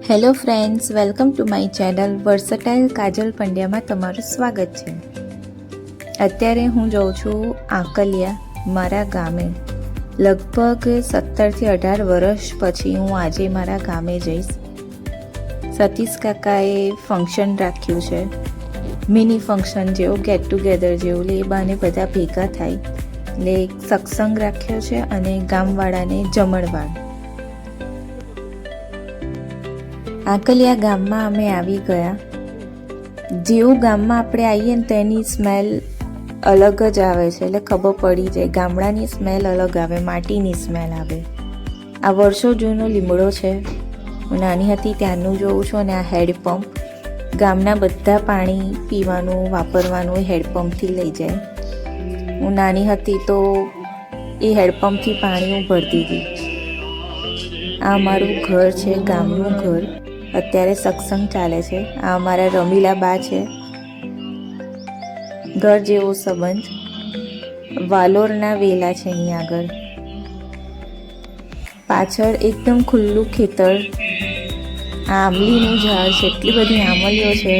Hello friends, welcome to my channel versatile Kajal પંડ્યામાં તમારું સ્વાગત છે. અત્યારે હું જાઉં છું આંકલિયા મારા ગામે. લગભગ 17થી 18 વર્ષ પછી હું આજે મારા ગામે જઈશ. સતીશ કાકાએ ફંક્શન રાખ્યું છે, મિની ફંક્શન જેવું, ગેટ ટુગેધર જેવું. એ બાને બધા ભેગા થાય એટલે સત્સંગ રાખ્યો છે અને ગામવાળાને જમણવાર. આંકલિયા ગામમાં અમે આવી ગયા. જેવું ગામમાં આપણે આવીએ ને તેની સ્મેલ અલગ જ આવે છે, એટલે ખબર પડી જાય. ગામડાની સ્મેલ અલગ આવે, માટીની સ્મેલ આવે. આ વર્ષો જૂનો લીમડો છે. હું નાની હતી ત્યાંનું જોઉં છું. અને આ હેડપંપ, ગામના બધા પાણી પીવાનું વાપરવાનું એ હેડપંપથી લઈ જાય. હું નાની હતી તો એ હેડપંપથી પાણી હું ભરતી હતી. આ અમારું ઘર છે, ગામનું ઘર. અત્યારે સત્સંગ ચાલે છે. આ અમારા રમીલા બા છે. ઘર જેવો સંબંધ. વાલોરના વેલા છે અહીંયા આગળ. પાછળ એકદમ ખુલ્લું ખેતર. આ આંબલીનું ઝાડ છે, એટલી બધી આંબલીઓ છે.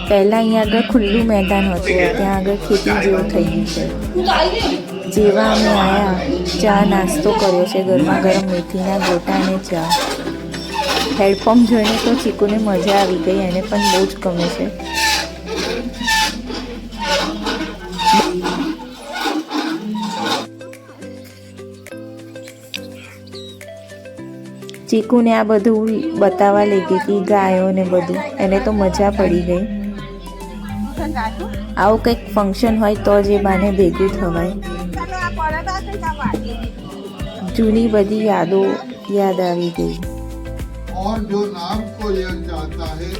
પહેલાં અહીંયા આગળ ખુલ્લું મેદાન હતું, ત્યાં આગળ ખેતી જેવું થઈ ગયું છે. જેવા અમે આવ્યા, ચા નાસ્તો કર્યો છે, ગરમા ગરમ મેથીના ગોટા અને ચા. હેડપંપ જોઈને તો ચીકુને મજા આવી ગઈ, એને પણ બહુ જ ગમે છે. ચીકુને આ બધું બતાવવા લઈ ગઈ હતી, ગાયો ને બધું. એને તો મજા પડી ગઈ. આવું કંઈક ફંક્શન હોય તો જ એ બાને ભેગું થવાય. જૂની બધી યાદો યાદ આવી ગઈ. और जो नाम को यह चाहता है,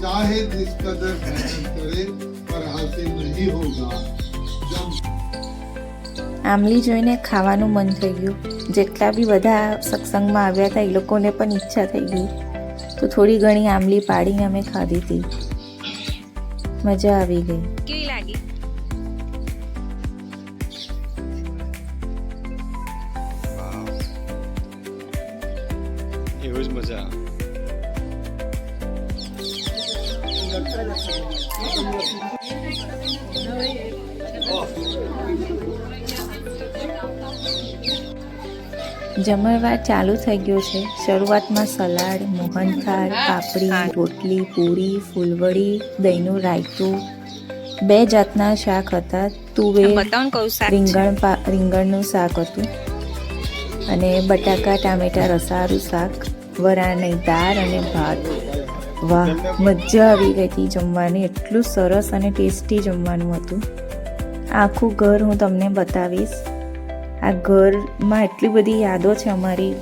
चाहे जिस कदर मेहनत करे पर हासिल नहीं होगा. આંબલી જોઈને ખાવાનું મન થઈ ગયું. જેટલા બી બધા સત્સંગમાં આવ્યા હતા એ લોકોને પણ ઈચ્છા થઈ ગઈ, તો થોડી ઘણી આંબલી પાડીને અમે ખાધી હતી. મજા આવી ગઈ. કેવી લાગી? એવું જ મજા. જમણવાર ચાલુ થઈ ગયો છે. શરૂઆતમાં સલાડ, મોહનથાળ, પાપડી, રોટલી, પૂરી, ફૂલવડી, દહીંનું રાયતું, 2 જાતના શાક હતા. તુવેર, રીંગણનું શાક હતું અને બટાકા ટામેટા રસાવાળું શાક, વરાળની દાળ અને ભાત. વાહ, મજા આવી ગઈ હતી જમવાની. એટલું સરસ અને ટેસ્ટી જમવાનું હતું. આખું ઘર હું તમને બતાવીશ. આ ઘરમાં એટલી બધી યાદો છે અમારી.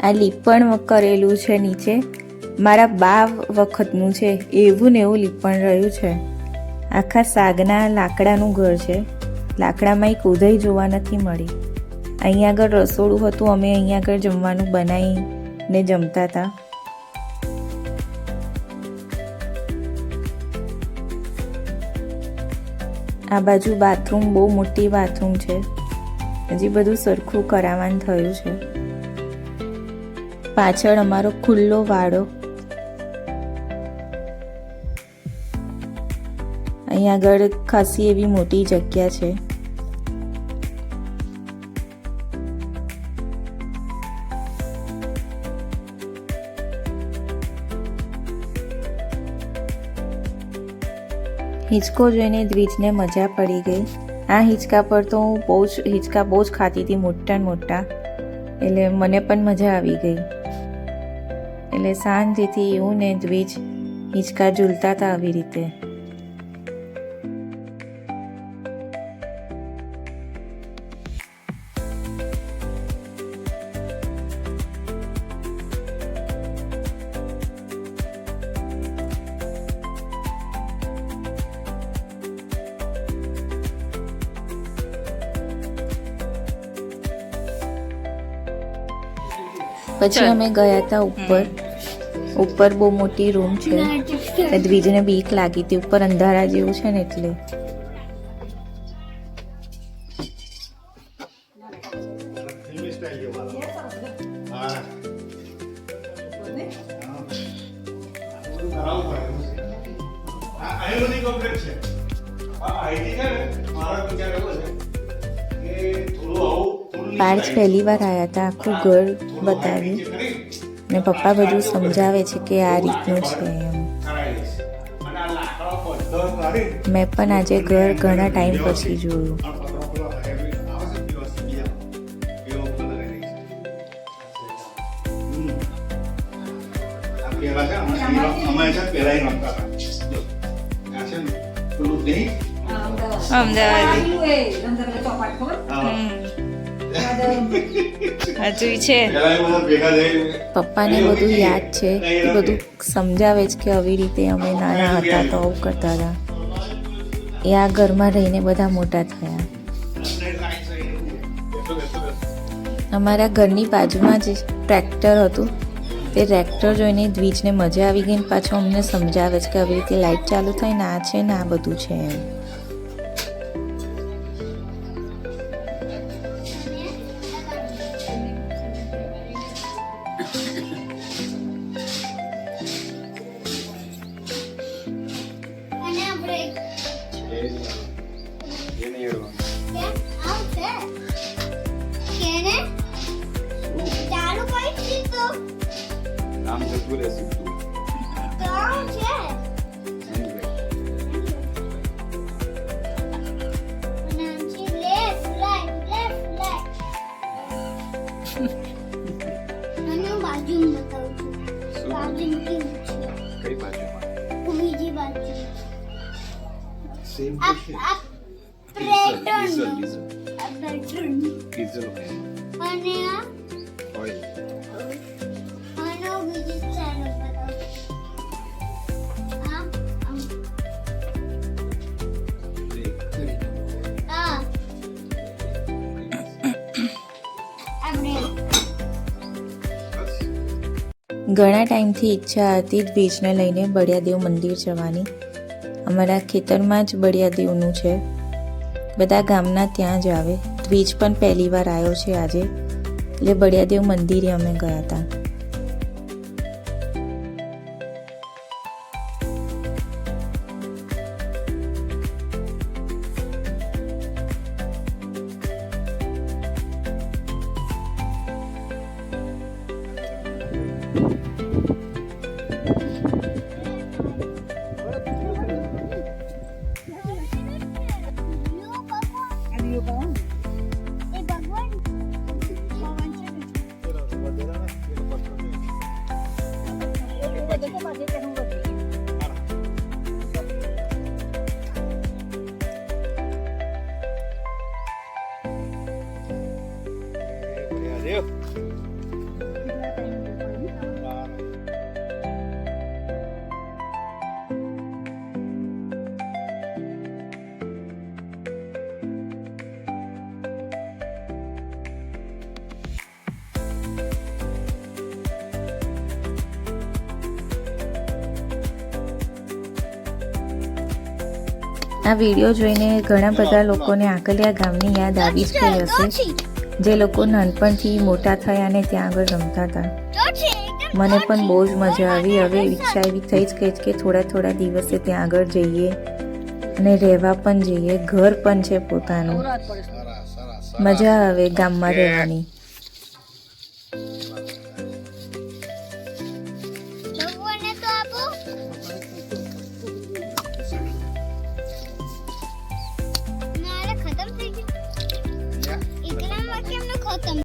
આ લીપણ કરેલું છે નીચે. મારા બા વખતનું છે, એવું ને એવું લીપણ રહ્યું છે. આખા સાગના લાકડાનું ઘર છે. લાકડામાં એક ઉધઈ જોવા નથી મળી. અહીંયા આગળ રસોડું હતું. અમે અહીંયા આગળ જમવાનું બનાવીને જમતા હતા. આ બાજુ બાથરૂમ, બહુ મોટી બાથરૂમ છે. હજી બધું સરખું કરાવવાનું થયું છે. પાછળ અમારો ખુલ્લો વાડો. અહીંયા આગળ ખાસી એવી મોટી જગ્યા છે. હિંચકો જોઈને દ્વિજને મજા પડી ગઈ. આ હિંચકા પર તો હું હિંચકા બહુ જ ખાતી હતી, મોટા મોટા. એટલે મને પણ મજા આવી ગઈ. એટલે શાંતિથી હું ને દ્વિજ હિંચકા ઝૂલતા હતા આવી રીતે. પછી અમે ગયા હતા ઉપર બહુ મોટી રૂમ છે. દ્વિજને બીક લાગી હતી, ઉપર અંધારા જેવું છે ને એટલે. પાર્થ પહેલી વાર આવ્યા હતા, આખું ઘર બતાવ્યું ને પપ્પા બધું સમજાવે છે કે આ રીતનું છે એમ. મેં પણ આજે ઘર ઘણા ટાઈમ પછી જોયું. પપ્પાને બધું યાદ છે, એ બધું સમજાવે છે કે આવી રીતે અમે નાના હતા તો આવું કરતા હતા. એ આ ઘરમાં રહીને બધા મોટા થયા. અમારા ઘરની બાજુમાં જ ટ્રેક્ટર હતું. તે ટ્રેક્ટર જોઈને દ્વિજને મજા આવી ગઈ ને પાછો અમને સમજાવે છે કે આવી રીતે લાઇટ ચાલુ થાય ને આ છે ને આ બધું છે એમ. નામ જતું રહેશે તું. કઈ બાજુમાં? સેમ ડીઝલ અને ઓઇલ. ઘણા ટાઈમથી ઈચ્છા હતી દ્વિજને લઈને બળિયાદેવ મંદિર જવાની. અમારા ખેતરમાં જ બળિયાદેવનું છે, બધા ગામના ત્યાં જ આવે. દ્વિજ પણ પહેલી વાર આવ્યો છે આજે, એટલે બળિયાદેવ મંદિરે અમે ગયા હતા. આ વિડીયો જોઈને ઘણા બધા લોકોને આકલિયા ગામની યાદ આવી જ ગઈ હશે, જે લોકો નાનપણથી મોટા થયા અને ત્યાં આગળ રમતા હતા. મને પણ બહુ જ મજા આવી. હવે ઈચ્છા એવી થઈ જ ગઈ કે થોડા દિવસે ત્યાં આગળ જઈએ અને રહેવા પણ જઈએ. ઘર પણ છે પોતાનું, મજા આવે ગામમાં રહેવાની.